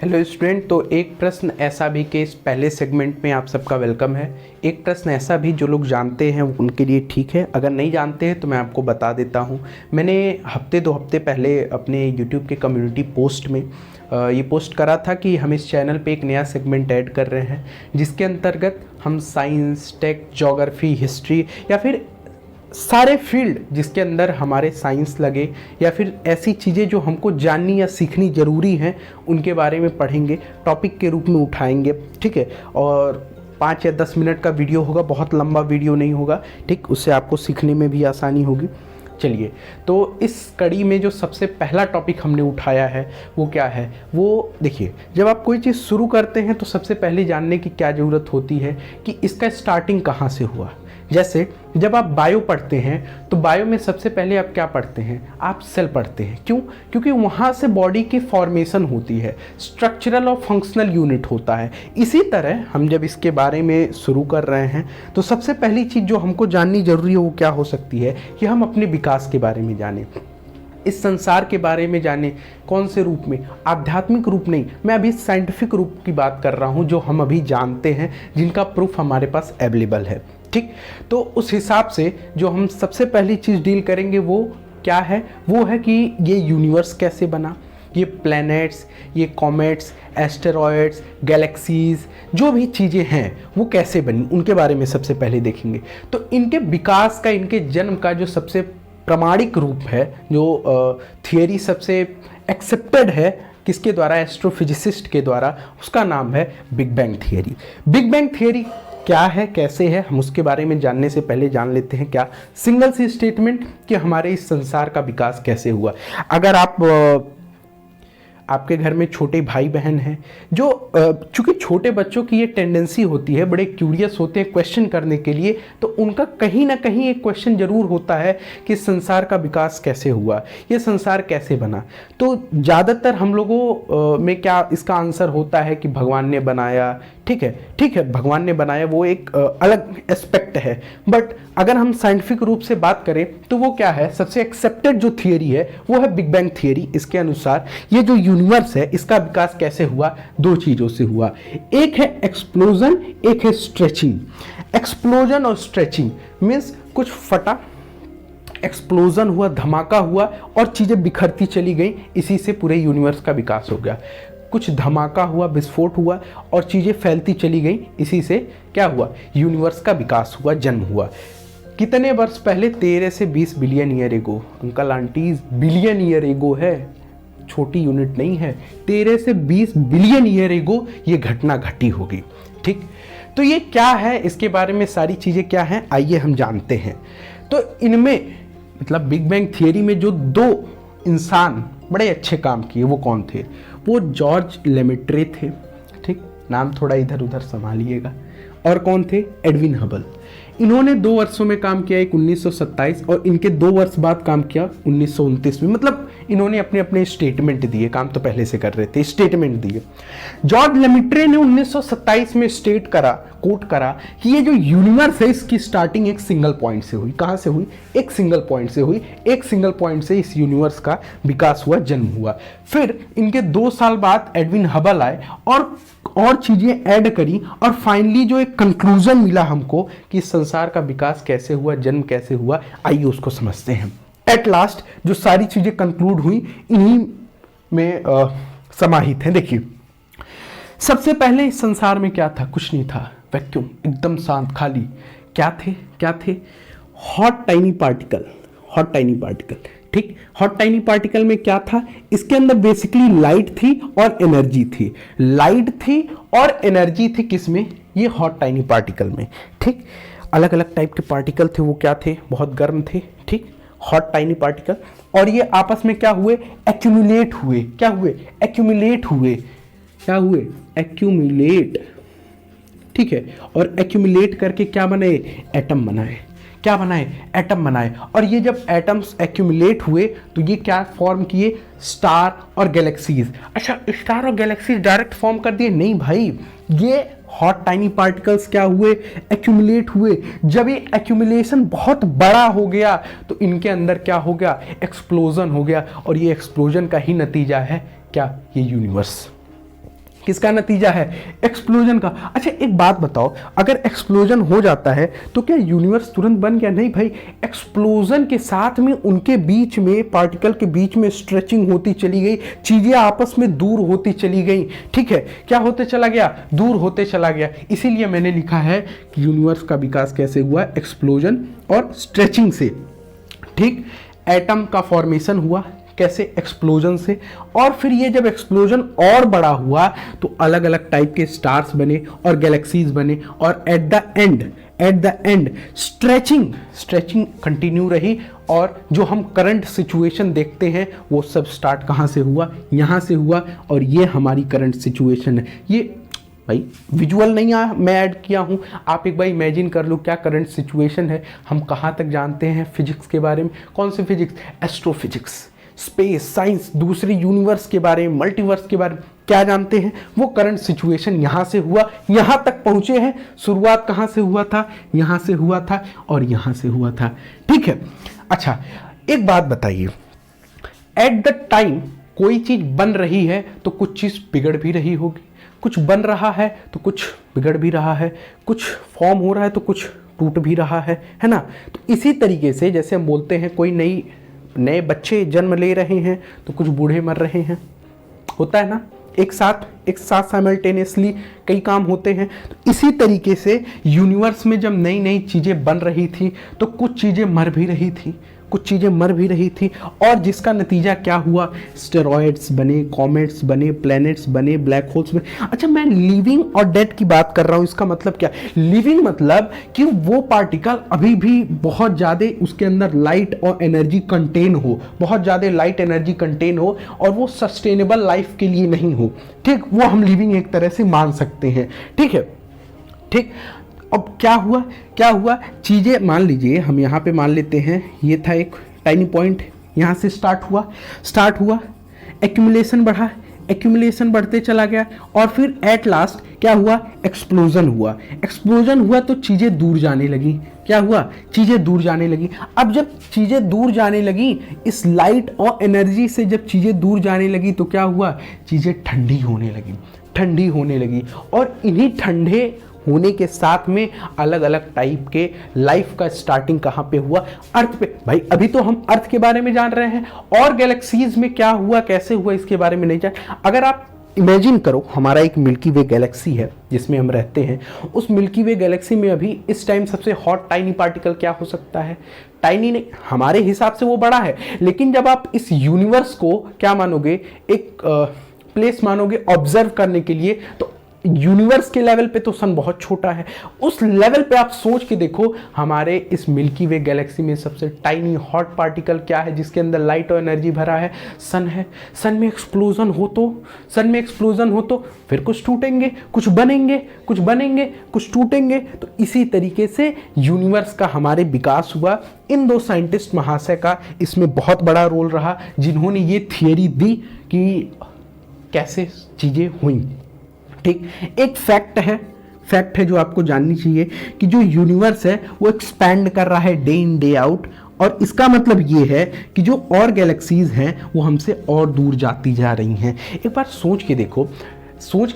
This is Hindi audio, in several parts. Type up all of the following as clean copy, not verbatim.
Hello student. तो एक प्रश्न ऐसा भी कि इस पहले सेगमेंट में आप सबका वेलकम है। एक प्रश्न ऐसा भी जो लोग जानते हैं उनके लिए ठीक है, अगर नहीं जानते हैं तो मैं आपको बता देता हूँ। मैंने हफ्ते 2 हफ्ते पहले अपने यूट्यूब के कम्युनिटी पोस्ट में ये पोस्ट करा था कि हम इस चैनल पे एक नया सेगमेंट ऐड कर रहे हैं जिसके अंतर्गत हम साइंस, टेक, ज्योग्राफी, हिस्ट्री या फिर सारे फील्ड जिसके अंदर हमारे साइंस लगे या फिर ऐसी चीज़ें जो हमको जाननी या सीखनी ज़रूरी हैं उनके बारे में पढ़ेंगे, टॉपिक के रूप में उठाएंगे। ठीक है, और 5 या 10 मिनट का वीडियो होगा, बहुत लंबा वीडियो नहीं होगा। ठीक, उससे आपको सीखने में भी आसानी होगी। चलिए, तो इस कड़ी में जो सबसे पहला टॉपिक हमने उठाया है वो क्या है, वो देखिए, जब आप कोई चीज़ शुरू करते हैं तो सबसे पहले जानने की क्या ज़रूरत होती है कि इसका स्टार्टिंग कहाँ से हुआ। जैसे जब आप बायो पढ़ते हैं तो बायो में सबसे पहले आप क्या पढ़ते हैं, आप सेल पढ़ते हैं। क्यों? क्योंकि वहाँ से बॉडी की फॉर्मेशन होती है, स्ट्रक्चरल और फंक्शनल यूनिट होता है। इसी तरह हम जब इसके बारे में शुरू कर रहे हैं तो सबसे पहली चीज़ जो हमको जाननी जरूरी है वो क्या हो सकती है कि हम अपने विकास के बारे में जानें, इस संसार के बारे में जाने। कौन से रूप में? आध्यात्मिक रूप नहीं, मैं अभी साइंटिफिक रूप की बात कर रहा हूँ जो हम अभी जानते हैं, जिनका प्रूफ हमारे पास अवेलेबल है। ठीक, तो उस हिसाब से जो हम सबसे पहली चीज़ डील करेंगे वो क्या है, वो है कि ये यूनिवर्स कैसे बना, ये प्लैनेट्स, ये कॉमेट्स, एस्टेरॉयड्स, गैलेक्सीज, जो भी चीज़ें हैं वो कैसे बनी, उनके बारे में सबसे पहले देखेंगे। तो इनके विकास का, इनके जन्म का जो सबसे प्रामाणिक रूप है, जो थियरी सबसे एक्सेप्टेड है, किसके द्वारा? एस्ट्रोफिजिसिस्ट के द्वारा, उसका नाम है big bang theory. Big bang theory क्या है, कैसे है, हम उसके बारे में जानने से पहले जान लेते हैं क्या सिंगल सी स्टेटमेंट कि हमारे इस संसार का विकास कैसे हुआ। अगर आपके घर में छोटे भाई बहन हैं जो चूंकि छोटे बच्चों की ये टेंडेंसी होती है, बड़े क्यूरियस होते हैं क्वेश्चन करने के लिए, तो उनका कहीं ना कहीं एक क्वेश्चन जरूर होता है कि संसार का विकास कैसे हुआ, ये संसार कैसे बना। तो ज़्यादातर हम लोगों में क्या इसका आंसर होता है कि भगवान ने बनाया। ठीक है, भगवान ने बनाया, वो एक अलग एस्पेक्ट है। बट अगर हम साइंटिफिक रूप से बात करें तो वो क्या है, सबसे एक्सेप्टेड जो थियरी है वो है बिग बैंग थियरी। इसके अनुसार ये जो यूनिवर्स है इसका विकास कैसे हुआ, 2 चीज़ों से हुआ, एक है एक्सप्लोजन, एक है स्ट्रेचिंग। एक्सप्लोजन और स्ट्रेचिंग मीन्स कुछ फटा, एक्सप्लोजन हुआ, धमाका हुआ और चीज़ें बिखरती चली गई, इसी से पूरे यूनिवर्स का विकास हो गया। कुछ धमाका हुआ, विस्फोट हुआ और चीज़ें फैलती चली गई, इसी से क्या हुआ, यूनिवर्स का विकास हुआ, जन्म हुआ। कितने वर्ष पहले? 13 से 20 billion year ago. Uncle aunties, billion year ago है, छोटी यूनिट नहीं है। 13 से 20 बिलियन ईयर एगो ये घटना घटी होगी। ठीक, तो ये क्या है, इसके बारे में सारी चीज़ें क्या हैं, आइए हम जानते हैं। तो इनमें मतलब बिग बैंग थियरी में जो 2 इंसान बड़े अच्छे काम किए वो कौन थे? वो जॉर्ज लेमेट्रे थे। ठीक, नाम थोड़ा इधर उधर संभालिएगा। और कौन थे? Edwin Hubble. इन्होंने 2 वर्षों में काम किया, एक 1927 और इनके 2 वर्ष बाद काम किया 1929 में। मतलब इन्होंने अपने अपने स्टेटमेंट दिए, काम तो पहले से कर रहे थे, स्टेटमेंट दिए। जॉर्ज लेमेट्रे ने 1927 में कोट करा कि ये जो यूनिवर्स है इसकी स्टार्टिंग एक सिंगल पॉइंट से हुई। कहाँ से हुई? एक सिंगल पॉइंट से हुई। एक सिंगल पॉइंट से इस यूनिवर्स का विकास हुआ, जन्म हुआ। फिर इनके 2 साल बाद एडविन हबल आए और चीजें ऐड करी और फाइनली जो एक कंक्लूजन मिला हमको कि संसार का विकास कैसे हुआ, जन्म कैसे हुआ, आइए उसको समझते हैं। एट लास्ट जो सारी चीजें कंक्लूड हुई इन्हीं में समाहित हैं। देखिए, सबसे पहले इस संसार में क्या था? कुछ नहीं था, वैक्यूम, एकदम शांत, खाली। क्या थे? Hot tiny particle. ठीक, हॉट टाइनी पार्टिकल में क्या था? इसके अंदर बेसिकली लाइट थी और एनर्जी थी। लाइट थी और एनर्जी थी किसमें? ये हॉट टाइनी पार्टिकल में। ठीक, अलग अलग टाइप के पार्टिकल थे, वो क्या थे? बहुत गर्म थे। ठीक, हॉट टाइनी पार्टिकल, और ये आपस में क्या हुए? एक्यूमुलेट हुए। एक्यूमुलेट। ठीक है, और एक्यूमुलेट करके क्या बने? एटम बनाए। एटम बनाए। और ये जब एटम्स एक्यूमुलेट हुए तो ये क्या फॉर्म किए? स्टार और गैलेक्सीज। अच्छा, स्टार और गैलेक्सीज डायरेक्ट फॉर्म कर दिए? नहीं भाई, ये हॉट टाइनी पार्टिकल्स क्या हुए? एक्यूमुलेट हुए। जब ये एक्यूमुलेशन बहुत बड़ा हो गया तो इनके अंदर क्या हो गया? एक्सप्लोजन हो गया। और ये एक्सप्लोजन का ही नतीजा है क्या? ये यूनिवर्स। किसका नतीजा है? एक्सप्लोजन का। अच्छा एक बात बताओ, अगर एक्सप्लोजन हो जाता है तो क्या यूनिवर्स तुरंत बन गया? नहीं भाई, एक्सप्लोजन के साथ में उनके बीच में, पार्टिकल के बीच में स्ट्रेचिंग होती चली गई, चीजें आपस में दूर होती चली गई। ठीक है, क्या होते चला गया? दूर होते चला गया। इसीलिए मैंने लिखा है कि यूनिवर्स का विकास कैसे हुआ? एक्सप्लोजन और स्ट्रेचिंग से। ठीक, एटम का फॉर्मेशन हुआ कैसे? एक्सप्लोजन से। और फिर ये जब एक्सप्लोजन और बड़ा हुआ तो अलग अलग टाइप के स्टार्स बने और गैलेक्सीज बने, और at the end stretching continue रही। और जो हम करंट सिचुएशन देखते हैं वो सब स्टार्ट कहाँ से हुआ? यहाँ से हुआ। और ये हमारी करंट सिचुएशन है। ये भाई विजुअल नहीं मैं ऐड किया हूँ, आप एक बार इमेजिन कर लो क्या करंट सिचुएशन है। हम कहाँ तक जानते हैं फिजिक्स के बारे में? कौन सी फिजिक्स? एस्ट्रोफिजिक्स, स्पेस साइंस, दूसरी यूनिवर्स के बारे में, मल्टीवर्स के बारे में क्या जानते हैं? वो करंट सिचुएशन यहाँ से हुआ, यहाँ तक पहुँचे हैं। शुरुआत कहाँ से हुआ था? यहाँ से हुआ था और यहाँ से हुआ था। ठीक है। अच्छा एक बात बताइए, एट द टाइम कोई चीज़ बन रही है तो कुछ चीज़ बिगड़ भी रही होगी, कुछ बन रहा है तो कुछ बिगड़ भी रहा है, कुछ फॉर्म हो रहा है तो कुछ टूट भी रहा है ना? तो इसी तरीके से जैसे हम बोलते हैं कोई नए बच्चे जन्म ले रहे हैं तो कुछ बूढ़े मर रहे हैं, होता है ना? एक साथ साइमल्टेनियसली कई काम होते हैं। तो इसी तरीके से यूनिवर्स में जब नई नई चीज़ें बन रही थी तो कुछ चीज़ें मर भी रही थी, और जिसका नतीजा क्या हुआ? स्टेरॉइड्स बने, कॉमेट्स बने, प्लैनेट्स बने, ब्लैक होल्स बने। अच्छा मैं लिविंग और डेड की बात कर रहा हूँ, इसका मतलब क्या? लिविंग मतलब कि वो पार्टिकल अभी भी बहुत ज़्यादा उसके अंदर लाइट और एनर्जी कंटेन हो, बहुत ज़्यादा लाइट एनर्जी कंटेन हो, और वो सस्टेनेबल लाइफ के लिए नहीं हो। ठीक, वो हम लिविंग एक तरह से मान सकते हैं। ठीक है, ठीक। अब क्या हुआ? चीज़ें मान लीजिए, हम यहाँ पे मान लेते हैं ये था एक टाइनी पॉइंट, यहाँ से स्टार्ट हुआ, एक्यूमुलेशन बढ़ते चला गया, और फिर एट लास्ट क्या हुआ? एक्सप्लोजन हुआ तो चीज़ें दूर जाने लगी। क्या हुआ? चीज़ें दूर जाने लगी। अब जब चीज़ें दूर जाने लगी, इस लाइट और एनर्जी से जब चीज़ें दूर जाने लगी तो क्या हुआ? चीज़ें ठंडी होने लगी, और इन्हीं ठंडे होने के साथ में अलग अलग टाइप के लाइफ का स्टार्टिंग कहाँ पे हुआ? अर्थ पे। भाई अभी तो हम अर्थ के बारे में जान रहे हैं, और गैलेक्सीज में क्या हुआ, कैसे हुआ, इसके बारे में नहीं जान। अगर आप इमेजिन करो, हमारा एक मिल्की वे गैलेक्सी है जिसमें हम रहते हैं, उस मिल्की वे गैलेक्सी में अभी इस टाइम सबसे हॉट टाइनी पार्टिकल क्या हो सकता है? टाइनी नहीं, हमारे हिसाब से वो बड़ा है, लेकिन जब आप इस यूनिवर्स को क्या मानोगे? एक प्लेस मानोगे ऑब्जर्व करने के लिए, तो यूनिवर्स के लेवल पे तो सन बहुत छोटा है। उस लेवल पे आप सोच के देखो, हमारे इस मिल्की वे गैलेक्सी में सबसे टाइनी हॉट पार्टिकल क्या है जिसके अंदर लाइट और एनर्जी भरा है? सन है। सन में एक्सप्लोजन हो तो फिर कुछ टूटेंगे, कुछ बनेंगे, कुछ टूटेंगे। तो इसी तरीके से यूनिवर्स का हमारे विकास हुआ। इन दो साइंटिस्ट महाशय का इसमें बहुत बड़ा रोल रहा, जिन्होंने ये थियरी दी कि कैसे चीज़ें हुई। ठीक, एक फैक्ट है जो आपको जाननी चाहिए कि जो यूनिवर्स है वो एक्सपैंड कर रहा है डे इन डे आउट, और इसका मतलब ये है कि जो और गैलेक्सीज हैं वो हमसे और दूर जाती जा रही हैं। एक बार सोच के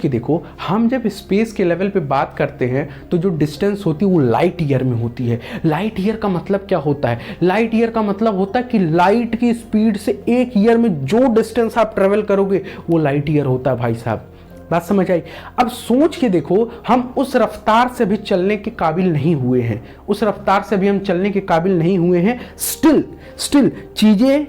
देखो, हम जब स्पेस के लेवल पे बात करते हैं तो जो डिस्टेंस होती है वो लाइट ईयर में होती है। लाइट ईयर का मतलब क्या होता है? लाइट ईयर का मतलब होता है कि लाइट की स्पीड से एक ईयर में जो डिस्टेंस आप ट्रेवल करोगे वो लाइट ईयर होता है। भाई साहब बात समझ आई? अब सोच के देखो, हम उस रफ्तार से भी चलने के काबिल नहीं हुए हैं, स्टिल चीजें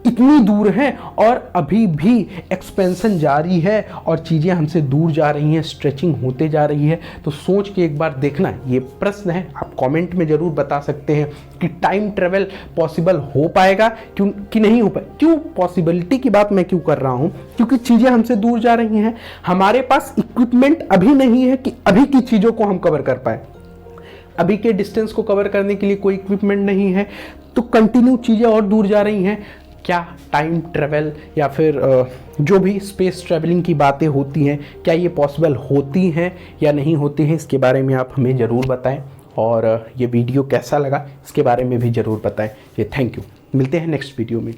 इतनी दूर हैं और अभी भी एक्सपेंशन जारी है और चीज़ें हमसे दूर जा रही हैं, स्ट्रेचिंग होते जा रही है। तो सोच के एक बार देखना, ये प्रश्न है, आप कमेंट में ज़रूर बता सकते हैं कि टाइम ट्रेवल पॉसिबल हो पाएगा क्यों कि नहीं हो पाएगा। क्यों पॉसिबिलिटी की बात मैं क्यों कर रहा हूँ? क्योंकि चीज़ें हमसे दूर जा रही हैं, हमारे पास इक्विपमेंट अभी नहीं है कि अभी की चीज़ों को हम कवर कर पाए। अभी के डिस्टेंस को कवर करने के लिए कोई इक्विपमेंट नहीं है, तो कंटिन्यू चीज़ें और दूर जा रही हैं। क्या टाइम ट्रेवल या फिर जो भी स्पेस ट्रेवलिंग की बातें होती हैं, क्या ये पॉसिबल होती हैं या नहीं होती हैं, इसके बारे में आप हमें ज़रूर बताएं। और ये वीडियो कैसा लगा इसके बारे में भी ज़रूर बताएं। ये थैंक यू, मिलते हैं नेक्स्ट वीडियो में।